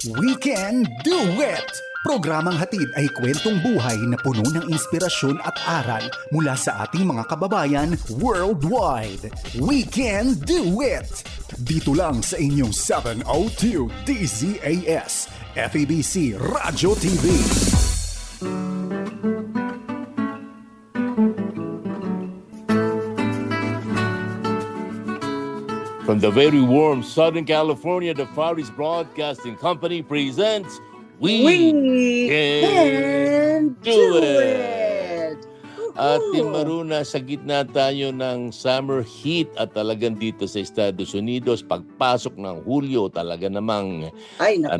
We Can Do It! Programang hatid ay kwentong buhay na puno ng inspirasyon at aral mula sa ating mga kababayan worldwide. We Can Do It! Dito lang sa inyong 702 DZAS, FEBC Radio TV. From the very warm Southern California, the Far East Broadcasting Company presents We Can Do It! Ate Maruna, sa gitna tayo ng summer heat at talagang dito sa Estados Unidos, pagpasok ng Hulyo, talaga namang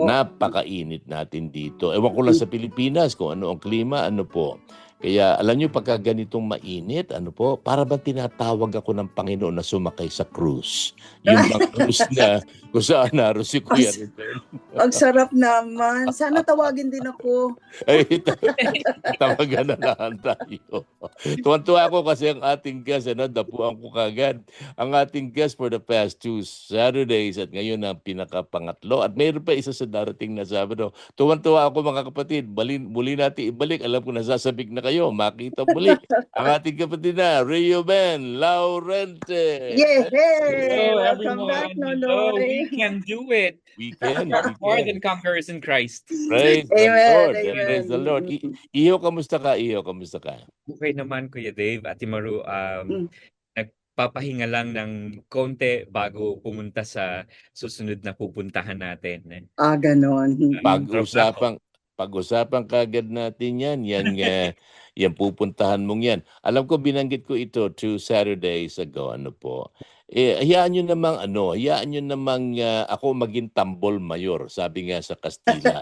napakainit natin dito. Ewan ko lang sa Pilipinas kung ano ang klima, ano po. Kaya alam nyo, pagka ganitong mainit, para ba tinatawag ako ng Panginoon na sumakay sa cruise? Yung mga cruise na kung saan naroon si Kuya Ruben. Ang sarap naman. Sana tawagin din ako. Ay, tawagan na lang tayo. Tuwan-tuwa ako kasi ang ating guest, dapuan ko kagad. Ang ating guest for the past 2 Saturdays at ngayon ang pinakapangatlo. At mayroon pa isa sa darating na Sabado. Tuwan-tuwa ako mga kapatid. Muli natin ibalik. Alam ko nasasabik na kayo. Makita muli ang ating kapatid na Reuben Laurente. Yay! Hello, Welcome back, everyone. Hello, we Nonoy. can do it. We can. More than conquerors in Christ. Praise the Amen, Lord. amen. Praise the Lord. Iyo, kamusta ka? Iyo, kamusta ka? Okay naman, Kuya Dave. Ate Maru, Mm. nagpapahinga lang ng konti bago pumunta sa susunod na pupuntahan natin. Ganon. Pag-usapan kagad natin yan pupuntahan mong yan. Alam ko binanggit ko ito 2 Saturdays ago, hayaan nyo namang ako maging tambol mayor, sabi nga sa Kastila.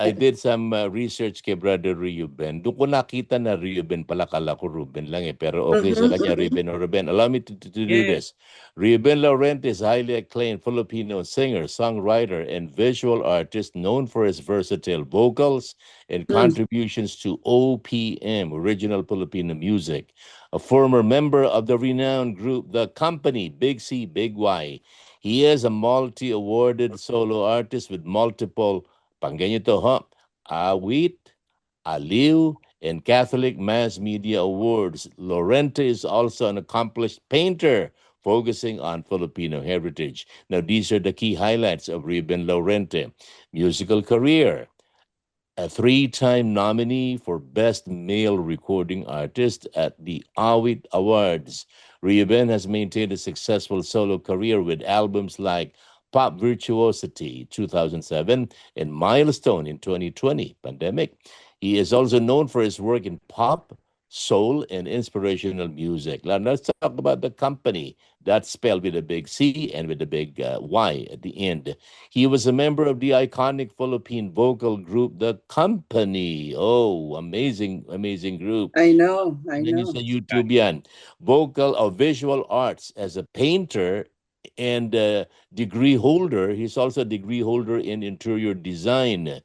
I did some research kay Brother Reuben. Doon ko nakita na Reuben pala, kala ko Ruben lang pero okay sa kanya, Reuben or Ruben. Allow me to do this. Reuben Laurente is a highly acclaimed Filipino singer, songwriter, and visual artist known for his versatile vocals and contributions to OPM, original Filipino music. A former member of the renowned group The Company, Big C, Big Y. He is a multi-awarded solo artist with multiple, awit, aliw, and Catholic Mass Media Awards. Laurente is also an accomplished painter, focusing on Filipino heritage. Now, these are the key highlights of Reuben Laurente. Musical career. A 3-time nominee for Best Male Recording Artist at the Awit Awards. Reuben has maintained a successful solo career with albums like Pop Virtuosity 2007 and Milestone in 2020, pandemic. He is also known for his work in pop, soul, and inspirational music. Now, let's talk about The Company. That's spelled with a big C and with a big Y at the end. He was a member of the iconic Philippine vocal group, The Company. Oh, amazing group. I know. Yan sa YouTube yan. Vocal or visual arts as a painter and degree holder. He's also a degree holder in interior design.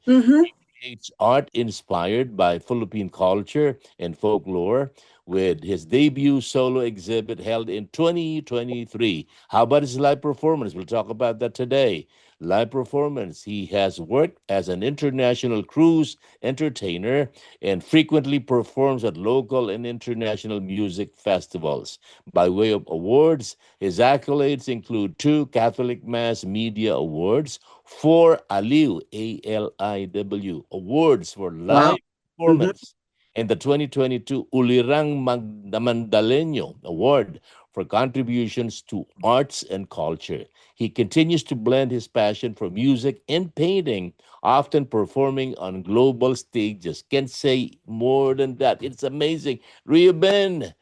It's art inspired by Philippine culture and folklore with his debut solo exhibit held in 2023. How about his live performance? We'll talk about that today. Live performance. He has worked as an international cruise entertainer and frequently performs at local and international music festivals. By way of awards, his accolades include 2 Catholic Mass Media Awards, 4 Aliw, ALIW, awards for live performance, and the 2022 Ulirang Mandaleño Award for contributions to arts and culture. He continues to blend his passion for music and painting, often performing on global stages. Can't say more than that. It's amazing. Reuben,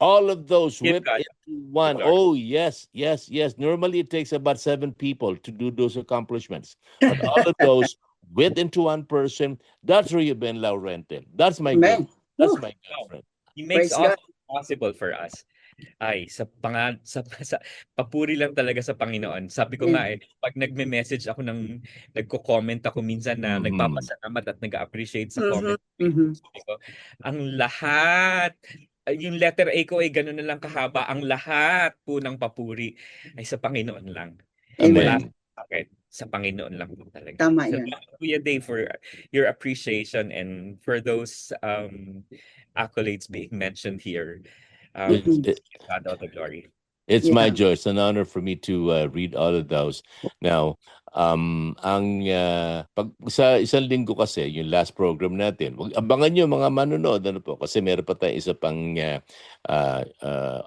all of those whipped into one. Oh, yes. Normally it takes about 7 people to do those accomplishments. But all of those whipped into one person, that's Reuben Laurente. That's my Amen. That's my girlfriend. He makes Praise all possible for us. Ay, sa papuri lang talaga sa Panginoon. Sabi ko nga pag nagme-message ako nagko-comment ako minsan na nagpapasalamat at nag-appreciate sa comment. Sabi ko, ang lahat, yung letter A ko ay gano'n na lang kahaba, ang lahat po ng papuri ay sa Panginoon lang. Amen. Wala sa akin. sa Panginoon lang po talaga. Tama So, yan. Kuya Dave, for your appreciation and for those accolades being mentioned here. It's, Mhm. Give God all the glory. It's my Yeah. joy. It's an honor for me to read all of those. Now, pag sa isang linggo kasi, yung last program natin, abangan nyo mga manonood, ano po, kasi meron pa tayong isa pang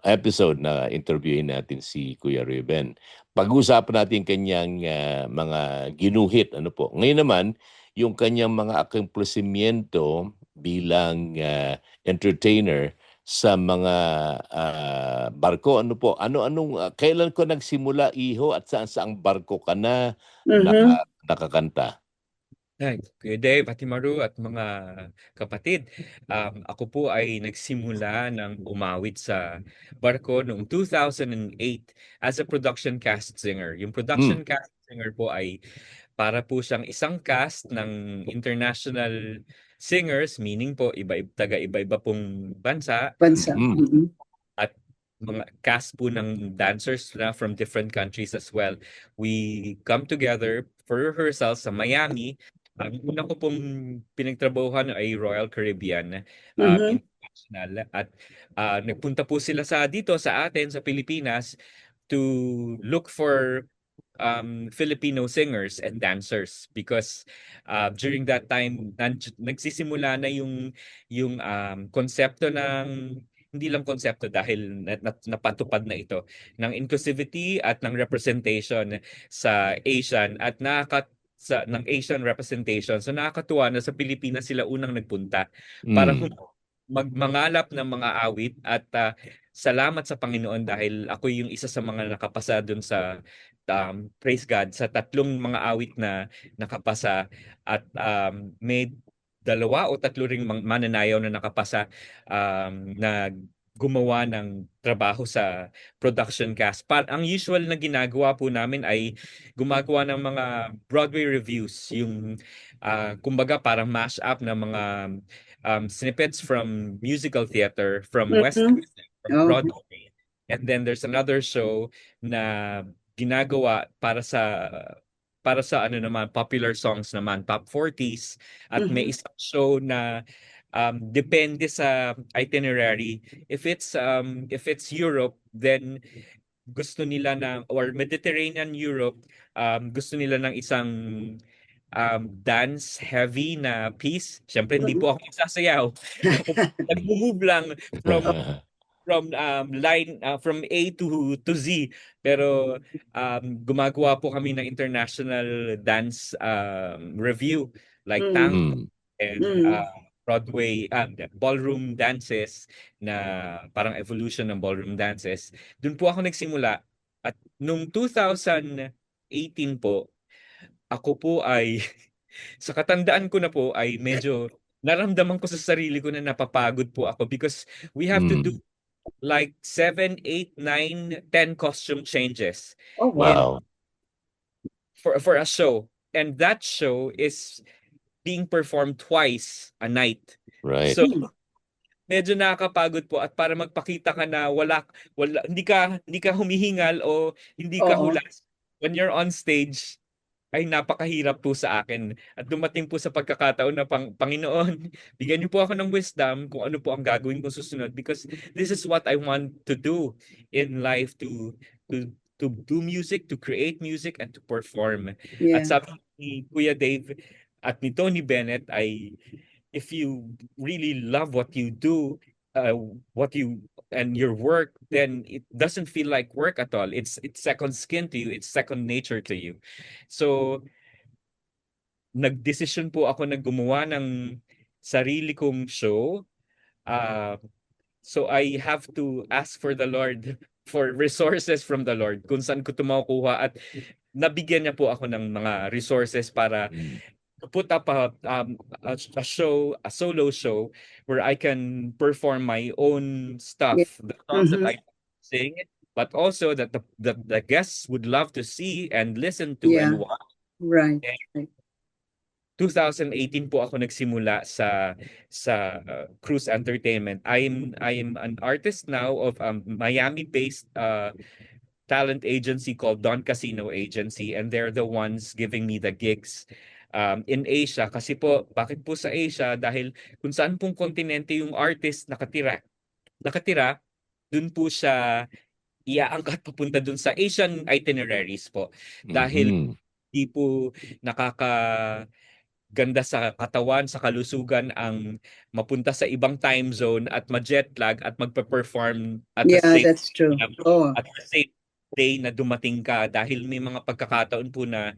episode na interviewin natin si Kuya Ruben. Pag-uusapan natin kanyang mga ginuhit, ano po. Ngayon naman, yung kanyang mga accomplishmento bilang entertainer sa mga barko. Ano po? Kailan ko nagsimula, iho, at saan-saang barko ka na Mhm. nakakanta? Ay, Kuya Dave, Ate Maru at mga kapatid, ako po ay nagsimula ng umawit sa barko noong 2008 as a production cast singer. Yung Mm. production cast singer po ay para po siyang isang cast ng international singers, meaning po taga-iba-iba pong bansa Bansa. Mm. Mhm. at mga cast po ng dancers na from different countries as well. We come together for rehearsals sa Miami. Ang una ko pong pinagtrabahuhan ay Royal Caribbean Mhm. International at nagpunta po sila dito sa atin sa Pilipinas to look for Filipino singers and dancers because during that time nagsisimula na yung konsepto ng hindi lang konsepto dahil napatupad na ito ng inclusivity at ng representation sa Asian at ng Asian representation. So nakakatuwa na sa Pilipinas sila unang nagpunta para Mm. mangalap ng mga awit at salamat sa Panginoon dahil ako yung isa sa mga nakapasa dun sa praise God sa tatlong mga awit na nakapasa at may dalawa o tatlo ring mananayaw na nakapasa na gumawa ng trabaho sa production cast. Ang usual na ginagawa po namin ay gumagawa ng mga Broadway reviews, yung kumbaga parang mash up ng mga snippets from musical theater, from West Mhm. End, from Oh. Broadway. And then there's another show na ginagawa para sa ano naman popular songs naman top 40s at may Mhm. isang show na depende sa itinerary. If it's Europe, then gusto nila or Mediterranean Europe, gusto nila ng isang dance heavy na piece. Siyempre hindi Mhm. po ako magsasayaw. Ako nagmo-move lang from A to Z, pero gumagawa po kami ng international dance review like Mm. tango Mm. and Mm. Broadway ballroom dances na parang evolution ng ballroom dances. Doon po ako nagsimula at nung 2018 po ako po ay sa katandaan ko na po ay medyo naramdaman ko sa sarili ko na napapagod po ako because we have to do Mm. like 7, 8, 9, 10 costume changes Oh, wow. in Wow. for a show. And that show is being performed twice a night. Right. So Mm. medyo nakakapagod po at para magpakita ka na wala hindi ka humihingal o hindi ka Oo. hulas when you're on stage ay napakahirap po sa akin at dumating po sa pagkakataon na Panginoon, bigyan niyo po ako ng wisdom kung ano po ang gagawin ko susunod because this is what I want to do in life to to do music, to create music and to perform. At Yeah. sabi ni Kuya Dave at ni Tony Bennett ay if you really love what you do, uh, what you and your work, then it doesn't feel like work at all. It's second skin to you. It's second nature to you. So nagdesisyon po ako na gumawa ng sarili kong show. Uh, so I have to ask for the Lord for resources from the Lord kung saan ko ito makukuha at nabigyan niya po ako ng mga resources para Mm. to put up a show, a solo show where I can perform my own Yeah. stuff, the songs that Mhm. I sing, but also that the guests would love to see and listen to Yeah. and watch. Right. And Right. 2018 po ako nagsimula sa Cruise Entertainment. I am an artist now of Miami-based talent agency called Don Casino Agency, and they're the ones giving me the gigs in Asia. Kasi po, bakit po sa Asia? Dahil kung saan pong kontinente yung artist nakatira, dun po siya iaangkat papunta dun sa Asian itineraries po. Dahil Mhm. di po nakakaganda sa katawan, sa kalusugan ang mapunta sa ibang time zone at ma-jet lag at magpe-perform Yeah, that's true. Oh, at the same day na dumating ka, dahil may mga pagkakataon po na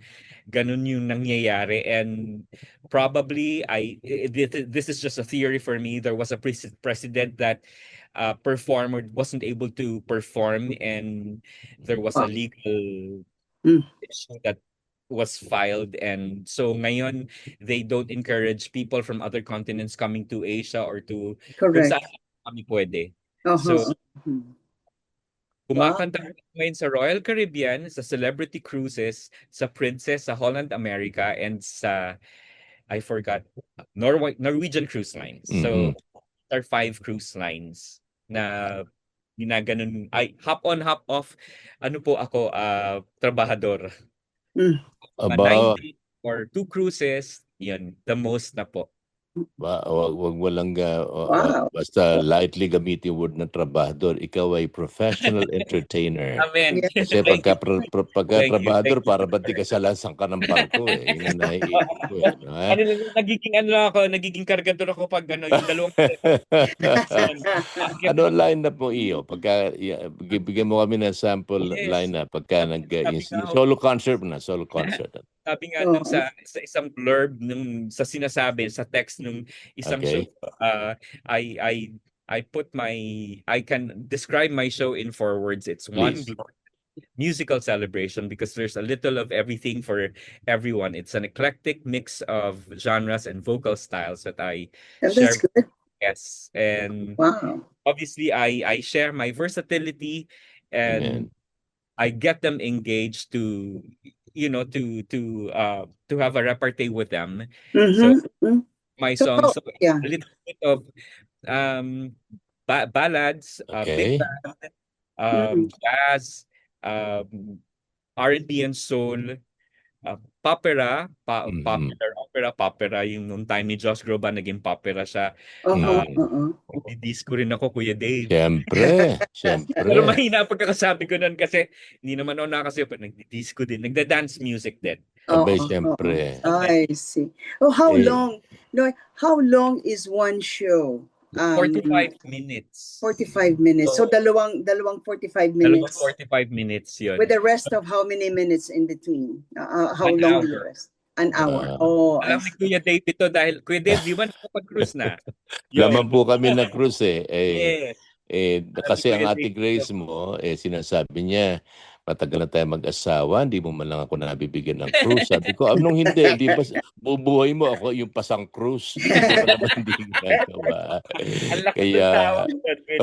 ganun yung nangyayari. And probably this is just a theory for me. There was a president that performer wasn't able to perform, and there was a wow. legal Mm. issue that was filed, and so ngayon they don't encourage people from other continents coming to Asia or to kung Correct. saan kami pwede. Uh-huh. So kumakanta ako ngayon sa Royal Caribbean, sa Celebrity Cruises, sa Princess, sa Holland America, and sa, I forgot, Norwegian Cruise Lines. So, there are 5 cruise lines na ginaganon, ay hop on, hop off. Ano po ako, trabahador. Aba, 90 or 2 cruises, yun, the most na po. wag mo lang Wow. basta lightly gamitin word na trabahador. Ikaw ay professional entertainer. Amen. Yeah. Kasi Thank pagka Thank you, trabahador, thank you. para ba't di ka sa lansang ka ng barko eh. Yun ang naiisip ko eh. No, eh? Nagiging kargador ako pag yung dalawang Ano lineup mo iyo? Pagka bigyan mo kami ng sample Yes. lineup pagka Sabi nga, solo concert na, solo concert. Sabi nga Oo. nung sa isang blurb nung sa sinasabi sa text nung isang Okay. show, I put I can describe my show in 4 words. It's one Please. musical celebration because there's a little of everything for everyone. It's an eclectic mix of genres and vocal styles that I And share. that's good. Yes, and Wow. obviously I share my versatility, and Amen. I get them engaged to to have a repartee with them. So Mhm. my So, songs, yeah. a little bit of ballads, big Okay. band, jazz, R&B and soul, popera, popera yung nung time ni Josh Groban naging popera siya. Uh-huh. Mhm. Uh-huh. Disco rin ako, Kuya Dave. Siyempre. Pero mahina ang pagkakasabi ko nun kasi hindi naman ako nakasiyo, pero nagdi-disco din, nagda-dance music din. Abay, Oo, siyempre. oo. I see. Oh, how Eh. long? No, how long is one show? 45 minutes. 45 minutes. So So, dalawang 45 Dalawang minutes. 45 minutes yun. With the rest of how many minutes in between? How An long hour. the rest? An hour. I Alam ni see. Kuya Dave ito dahil, Kuya Dave, di ba nakapag-cruise na? Laman po kami na cruise eh. Yes. Kasi ang Kuya Ate Dave, Grace mo, sinasabi niya, matagal na tayo mag-asawa, hindi mo man lang ako nabibigyan ng cruise. Sabi ko, anong hindi ba bubuhay mo ako yung pasang cruise? Hindi ko naman hindi ginagawa. Ang laki ng Kaya, tawag doon, Kuya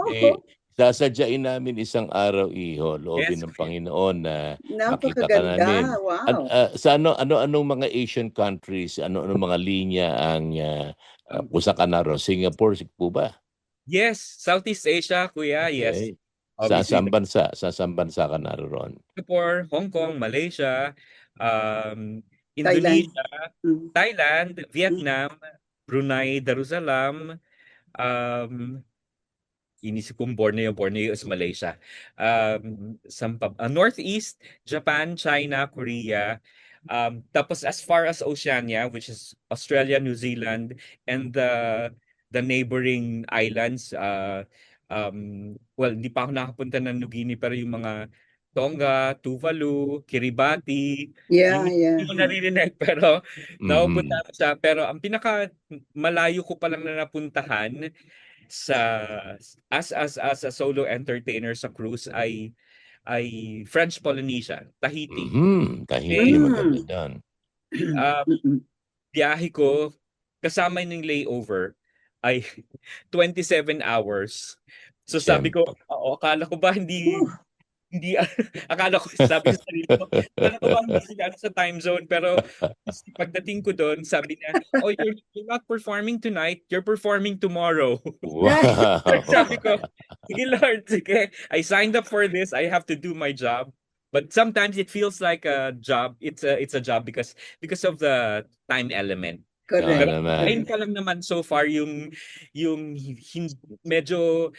Dave. sasadyain namin isang araw, iho, loobin Yes, ng Panginoon na makita ka Napakaganda. namin. Wow. Sa anong mga Asian countries, anong mga linya ang kung saan ka naroon? Singapore po ba? Yes, Southeast Asia, Kuya, yes. Okay. Obviously, Sa saan bansa ka naroon? Singapore, Hong Kong, Malaysia, Indonesia, Thailand, Vietnam, Brunei, Darussalam, inisip kong Borneo is Malaysia. Northeast, Japan, China, Korea. Tapos as far as Oceania, which is Australia, New Zealand, and the neighboring islands, well, hindi pa ako nakapunta ng New Guinea, pero yung mga Tonga, Tuvalu, Kiribati, hindi ko naririnig, pero napupunta ko siya. Pero ang pinaka malayo ko pa lang na napuntahan as a solo entertainer sa cruise ay French Polynesia, Tahiti. Tahiti, maganda doon. Biyahe ko kasama ng layover ay 27 hours. So sabi ko, akala ko ba hindi hindi akala ko sabi ko sa sarili ko, akala ko ba hindi sila sa time zone pero pagdating ko doon sabi niya, "Oh, you're not performing tonight, you're performing tomorrow." Sabi ko, Wow. "Sige Lord, sige. I signed up for this. I have to do my job." But sometimes it feels like a job. It's a job because of the time element. Oo Correct. Pero naman. ayun pa lang naman so far yung medyo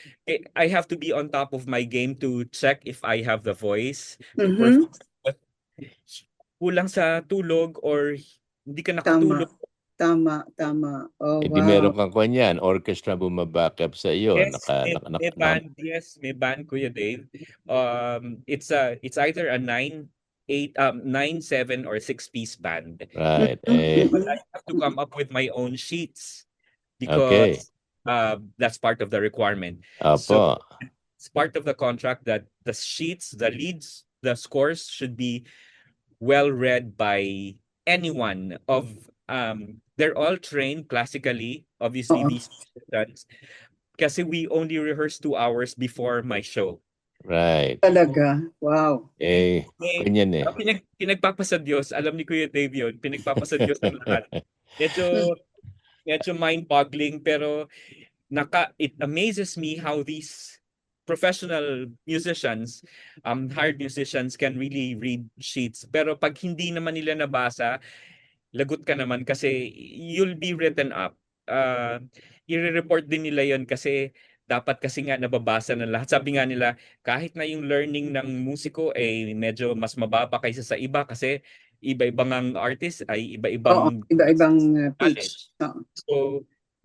I have to be on top of my game to check if I have the voice to Mhm. perform. But kulang sa tulog or hindi ka nakatulog. Tama. Oh, Hindi wow. meron kang kanyan, orchestra bumabackup sa iyo. Yes, may band, Kuya Dave. It's either a 9, 7 or 6-piece band. Right. But I have to come up with my own sheets Okay. because that's part of the requirement. Opo. So it's part of the contract that the sheets, the leads, the scores should be well read by anyone of they're all trained classically, obviously Oo. these musicians, kasi we only rehearse 2 hours before my show. Right. Talaga. Wow. Ganyan eh. Pinagpapasa Diyos, alam ni Kuya Dave yun, pinagpapasa Diyos ang lahat. Medyo mind-boggling pero it amazes me how these professional musicians, hired musicians can really read sheets. Pero pag hindi naman nila nabasa, lagot ka naman kasi you'll be written up. I-report din nila yon kasi dapat kasi nga nababasa ng lahat. Sabi nga nila, kahit na yung learning ng musiko ay medyo mas mababa kaysa sa iba kasi iba-ibang ang artist ay Oo, iba-ibang iba-ibang knowledge. pitch. Oo. So,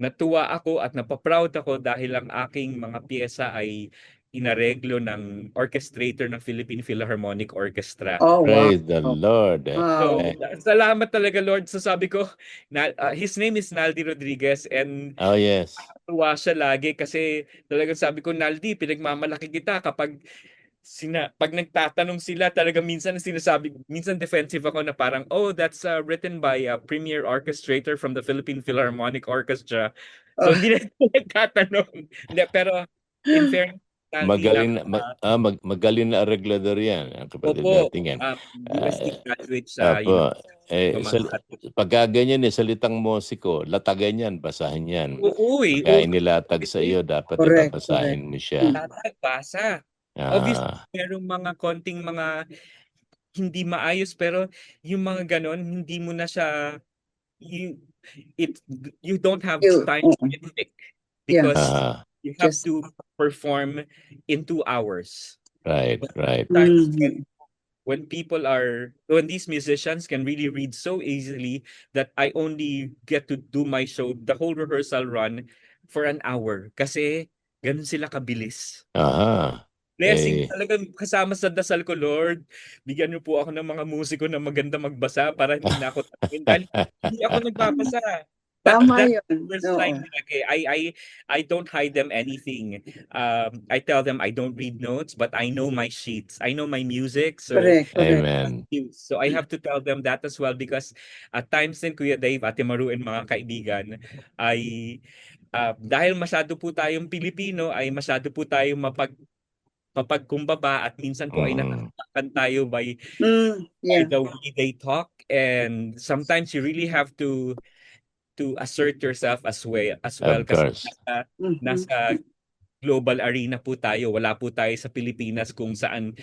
natuwa ako at napaproud ako dahil ang aking mga piyesa ay inareglo ng orchestrator ng Philippine Philharmonic Orchestra. Oh, wow. Praise the Lord. Wow. So, salamat talaga Lord. So sabi ko, his name is Naldi Rodriguez and Oh, yes. tuwa siya lagi kasi talagang sabi ko, Naldi, pinagmamalaki kita kapag pag nagtatanong sila, talagang minsan defensive ako na parang, oh, that's written by a premier orchestrator from the Philippine Philharmonic Orchestra. So, hindi na nagtatanong. Hindi, pero in fairness, Magaling na arreglador yan. Ang kapatid opo, natin yan. UST graduate sa Opo. Pagka ganyan salitang musiko, latagan yan, basahin yan. Pagka inilatag sa iyo, dapat ipapasahin mo siya. Latag, basa. Obviously, merong mga konting mga hindi maayos, pero yung mga ganon, hindi mo na siya, you don't have time to nitpick because you have to perform in 2 hours. Right. When these musicians can really read so easily that I only get to do my show, the whole rehearsal run for an hour kasi ganun sila kabilis. Blessing talagang kasama sa dasal ko, Lord. Bigyan niyo po ako ng mga musiko na maganda magbasa para hindi na ako tawin. Dahil hindi ako nagbabasa. Tama yun. I don't hide them anything. I tell them I don't read notes, but I know my sheets. I know my music. So, correct. Amen. So I have to tell them that as well because at times din, Kuya Dave, Ate Maru, and mga kaibigan, ay dahil masyado po tayong Pilipino, ay masyado po tayong mapagkumbaba at minsan po ay nakakatakan tayo by the way they talk, and sometimes you really have to assert yourself as well kasi nasa global arena po tayo. Wala po tayo sa Pilipinas kung saan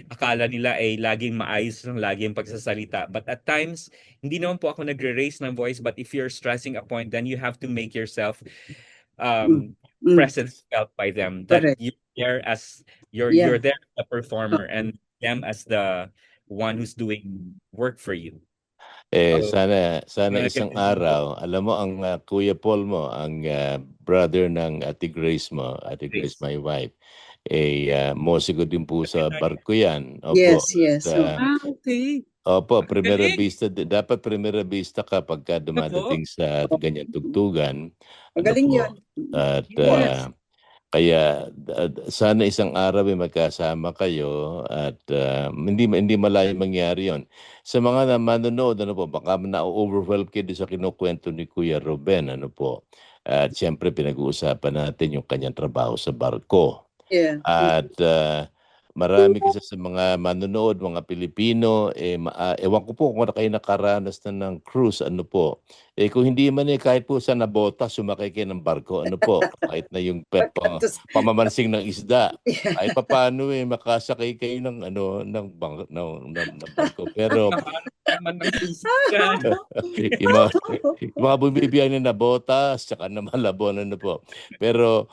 akala nila ay laging maayos ng laging pagsasalita. But at times, hindi naman po ako nagre-raise ng voice, but if you're stressing a point, then you have to make yourself presence felt by them. That you're there as you're there as a performer and them as the one who's doing work for you. Sana isang araw, alam mo ang Kuya Paul mo, ang brother ng Ate Grace mo, Ate Grace my wife, musiko din po sa barko yan. Opo. Yes. Okay. Opo, primera vista, dapat primera vista kapag dumadating sa ganyan tugtugan. Magaling yun. At kaya sana isang araw ay magkasama kayo at hindi malayo mangyari yon. Sa mga manonood, baka na-overwhelm kayo sa kinukwento ni Kuya Ruben, At siyempre pinag-uusapan natin yung kanyang trabaho sa barko. Yeah. At marami kasi sa mga manonood, mga Pilipino, ewan ko po kung kayo nakaranas na ng cruise, ano po. Kung hindi man kahit po sa nabota, sumakay kayo ng barko, ano po, kahit na yung Pagkatos, pamamansing ng isda. yeah. Kahit papaano makasakay kayo ng ng barko. Pero naman ng sisigan. yung mga bumibiyahe na botas, tsaka na Malabon, ano po. Pero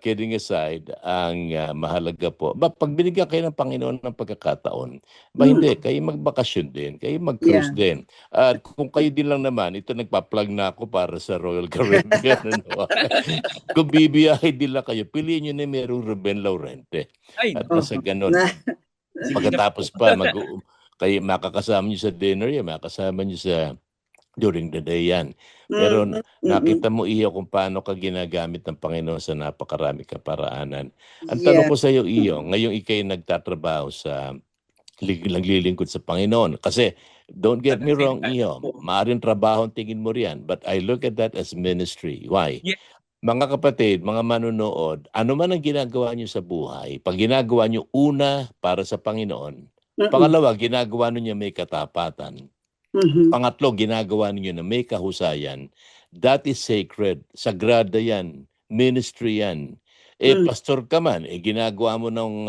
kidding aside, ang mahalaga po, pag binigyan kayo ng Panginoon ng pagkakataon, hindi, kayo magbakasyon din, kayo mag-cruise Yeah. din. At kung kayo din lang naman, ito nagpa-plug na ako para sa Royal Caribbean. Ano? Kung bibiyahe din lang kayo, piliin nyo na merong Ruben Laurente. Ay, At nasa ganun, sige na. pagkatapos pa, kayo makakasama nyo sa dinner yan, makakasama nyo sa during the day yan. Pero nakita mo iyo kung paano ka ginagamit ng Panginoon sa napakarami kaparaanan. Ang tanong Yeah. ko sa iyo, iyo, ngayong ikay nagtatrabaho sa naglilingkod sa Panginoon. Kasi, don't get me wrong, iyo, maaaring trabaho ang tingin mo riyan. But I look at that as ministry. Why? Yeah. Mga kapatid, mga manunood, ano man ang ginagawa nyo sa buhay, pag ginagawa nyo una para sa Panginoon, pangalawa, ginagawa nyo may katapatan. Pangatlo, ginagawa ninyo na may kahusayan. That is sacred. Sagrada yan. Ministry yan. Pastor ka man, ginagawa mo ng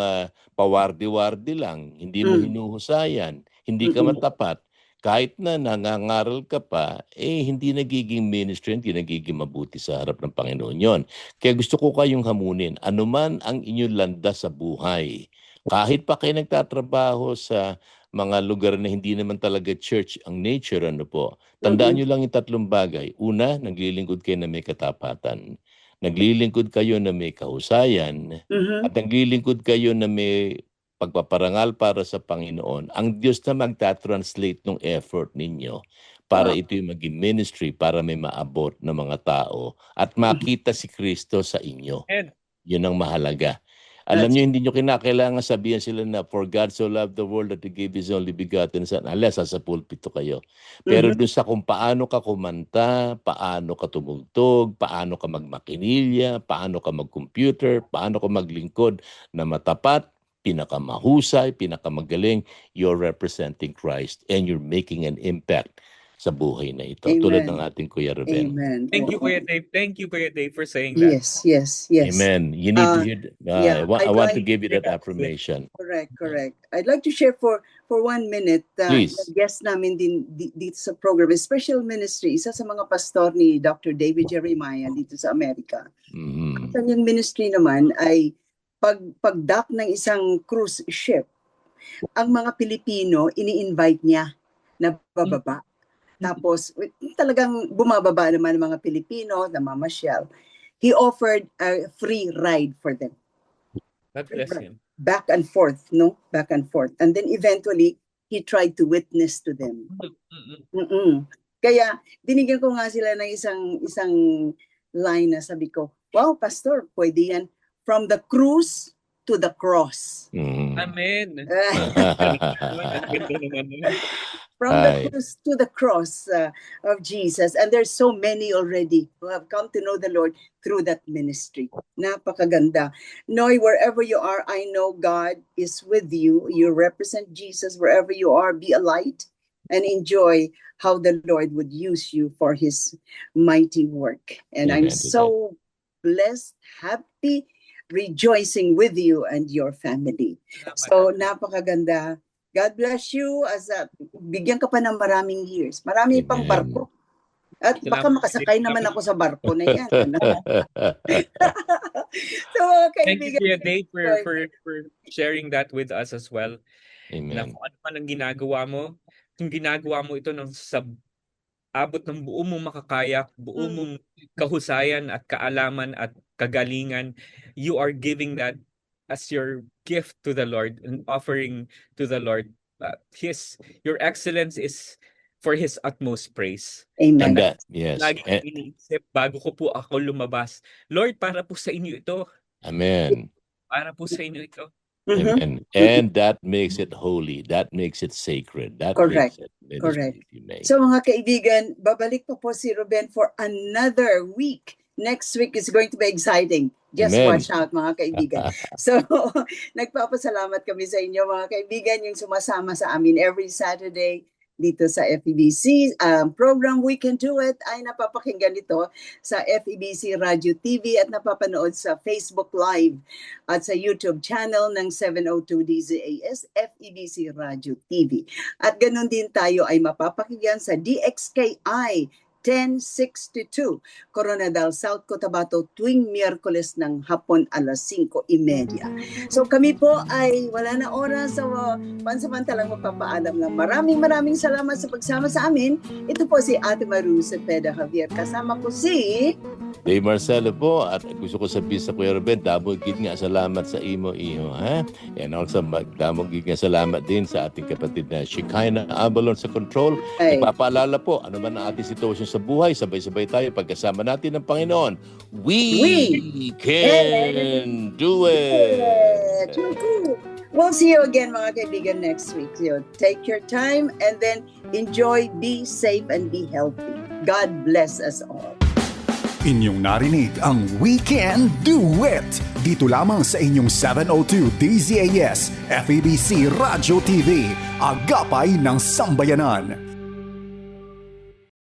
pawardi-wardi lang. Hindi mo hinuhusayan. Hindi ka matapat. Kahit na nangangaral ka pa, hindi nagiging ministry, hindi nagiging mabuti sa harap ng Panginoon yon. Kaya gusto ko kayong hamunin, anuman ang inyong landas sa buhay, kahit pa kayo nagtatrabaho sa mga lugar na hindi naman talaga church ang nature, ano po. Tandaan nyo lang yung tatlong bagay. Una, naglilingkod kayo na may katapatan. Naglilingkod kayo na may kahusayan. At naglilingkod kayo na may pagpaparangal para sa Panginoon. Ang Diyos na magta-translate ng effort ninyo para ito'y maging ministry, para may maabot ng mga tao at makita si Kristo sa inyo. Yun ang mahalaga. Alam nyo, hindi nyo kinakailangan sabihan sila na for God so loved the world that He gave His only begotten Son. Alas, sa pulpito kayo. Pero doon sa kung paano ka kumanta, paano ka tumugtog, paano ka magmakinilya, paano ka mag-computer, paano ka maglingkod na matapat, pinakamahusay, pinakamagaling, you're representing Christ and you're making an impact sa buhay na ito. Amen. Tulad ng ating Kuya Ruben. Amen. Thank you, Kuya Dave. Thank you, Kuya Dave, for saying that. Yes. Amen. You need to hear. yeah, I want to I'd give you that affirmation. Correct. I'd like to share for 1 minute. Please. Guest namin din dito sa program, Special Ministry, isa sa mga pastor ni Dr. David Jeremiah dito sa Amerika. Ang kanyang ministry naman ay pag-dock ng isang cruise ship, ang mga Pilipino, ini-invite niya na bababa. Tapos, talagang bumababa naman ang mga Pilipino na mamasyal. He offered a free ride for them. God bless him. Back and forth, no? Back and forth. And then eventually, he tried to witness to them. Kaya, binigyan ko nga sila ng isang line na sabi ko, wow, Pastor, pwede yan. From the cruise to the cross. Amen. From the cruise to the cross of Jesus. And there's so many already who have come to know the Lord through that ministry. Napakaganda. Noy, wherever you are, I know God is with you. You represent Jesus wherever you are. Be a light and enjoy how the Lord would use you for His mighty work. And I'm so blessed, happy, rejoicing with you and your family. So, napakaganda. God bless you as bigyan ka pa ng maraming years. Marami pang barko. At baka makasakay naman ako sa barko na yan. So, thank you, Kuya Dave, for sharing that with us as well. Amen. Na kung ano man ang ginagawa mo, kung ginagawa mo ito ng sa abot ng buo mong makakaya, buo mong kahusayan at kaalaman at kagalingan, you are giving that as your gift to the Lord and offering to the Lord. Your excellence is for His utmost praise. Amen. And that, yes. Lagi iniisip bago ko po ako lumabas, Lord, para po sa inyo ito. Amen. Para po sa inyo ito. Amen. And that makes it holy. That makes it sacred. That Correct. makes it ministry. Correct. You make. So mga kaibigan, babalik pa po si Ruben for another week. Next week is going to be exciting. Just Amen. watch out, mga kaibigan. So, nagpapasalamat kami sa inyo, mga kaibigan, yung sumasama sa amin every Saturday dito sa FEBC program We Can Do It ay napapakinggan dito sa FEBC Radio TV at napapanood sa Facebook Live at sa YouTube channel ng 702 DZAS FEBC Radio TV. At ganun din tayo ay mapapakinggan sa DXKI 1062 Coronadal South Cotabato tuwing Miyerkules ng hapon alas 5:30. So kami po ay wala na oras sa pansamantalang magpapaalam na maraming salamat sa pagsama sa amin. Ito po si Ate Maru Cepeda Javier. Kasama ko si Dave Marcelo po at gusto ko sabihin sa Kuya Ruben, damog gid nga salamat sa imo iho, ha? And also damog gid nga salamat din sa ating kapatid na Shekinah Abalon sa control. Ay. Nagpapaalala po, ano man ang ating sitwasyon sa buhay, sabay-sabay tayo pagkasama natin ng Panginoon. We can do it! We'll see you again, mga kaibigan, next week. So take your time and then enjoy, be safe, and be healthy. God bless us all. Inyong narinig ang We Can Do It! Dito lamang sa inyong 702 DZAS FEBC Radio TV, Agapay ng Sambayanan.